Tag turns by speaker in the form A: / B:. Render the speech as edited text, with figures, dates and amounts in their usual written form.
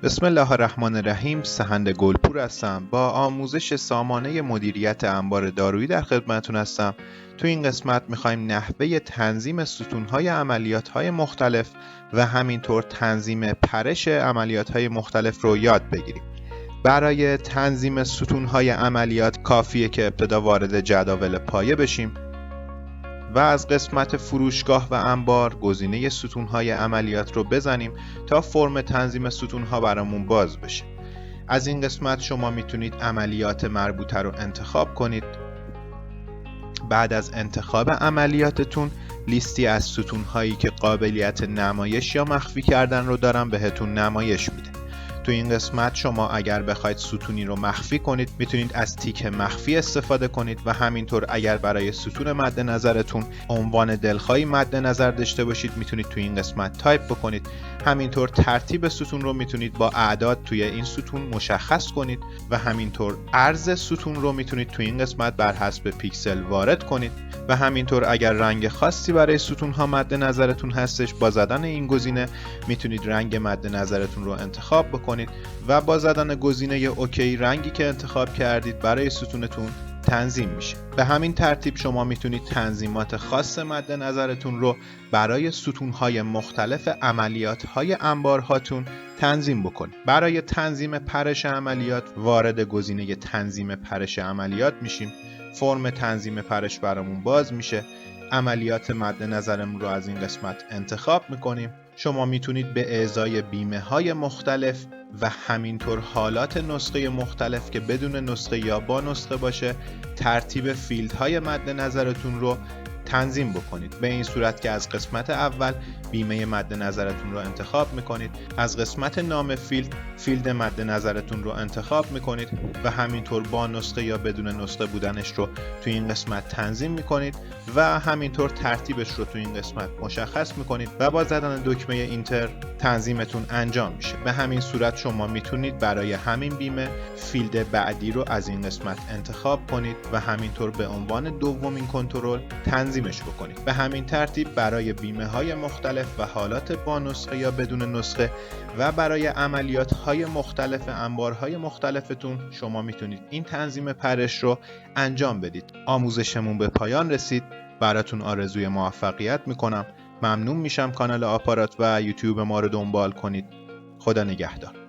A: بسم الله الرحمن الرحیم. سهند گلپور هستم. با آموزش سامانه مدیریت انبار دارویی در خدمتتون هستم. تو این قسمت میخوایم نحوه تنظیم ستونهای عملیات‌های مختلف و همینطور تنظیم پرش عملیات‌های مختلف رو یاد بگیریم. برای تنظیم ستونهای عملیات کافیه که ابتدا وارد جداول پایه بشیم و از قسمت فروشگاه و انبار گزینه ستونهای عملیات رو بزنیم تا فرم تنظیم ستونها برامون باز بشه. از این قسمت شما میتونید عملیات مربوطه رو انتخاب کنید. بعد از انتخاب عملیاتتون لیستی از ستونهایی که قابلیت نمایش یا مخفی کردن رو دارن بهتون نمایش میده. تو این قسمت شما اگر بخواید ستونی رو مخفی کنید میتونید از تیک مخفی استفاده کنید و همینطور اگر برای ستون مد نظرتون عنوان دلخواهی مد نظر داشته باشید میتونید تو این قسمت تایپ بکنید. همینطور ترتیب ستون رو میتونید با اعداد توی این ستون مشخص کنید و همینطور عرض ستون رو میتونید تو این قسمت بر حسب پیکسل وارد کنید و همینطور اگر رنگ خاصی برای ستون ها مد نظرتون هستش با زدن این گزینه میتونید رنگ مد نظرتون رو انتخاب بکنید و با زدن گزینه اوکی رنگی که انتخاب کردید برای ستونتون تنظیم میشه. به همین ترتیب شما میتونید تنظیمات خاص مد نظرتون رو برای ستونهای مختلف عملیاتهای انبارهاتون تنظیم بکنید. برای تنظیم پرش عملیات وارد گزینه تنظیم پرش عملیات میشیم. فرم تنظیم پرش برامون باز میشه. عملیات مد نظرمون رو از این قسمت انتخاب میکنیم. شما میتونید به ازای بیمه های مختلف و همینطور حالات نسخه مختلف که بدون نسخه یا با نسخه باشه ترتیب فیلد های مد نظرتون رو تنظیم بکنید. به این صورت که از قسمت اول بیمه مد نظرتون رو انتخاب میکنید، از قسمت نام فیلد مد نظرتون رو انتخاب میکنید و همینطور با نسخه یا بدون نسخه بودنش رو تو این قسمت تنظیم میکنید و همینطور ترتیبش رو تو این قسمت مشخص میکنید و با زدن دکمه اینتر تنظیمتون انجام میشه. به همین صورت شما میتونید برای همین بیمه فیلد بعدی رو از این قسمت انتخاب کنید و همینطور به عنوان دومین کنترل تنظیمش بکنید. به همین ترتیب برای بیمه های مختلف و حالات با نسخه یا بدون نسخه و برای عملیات های مختلف انبارهای مختلفتون شما میتونید این تنظیم پرش رو انجام بدید. آموزشمون به پایان رسید. براتون آرزوی موفقیت میکنم. ممنون میشم کانال آپارات و یوتیوب ما رو دنبال کنید. خدا نگهدار.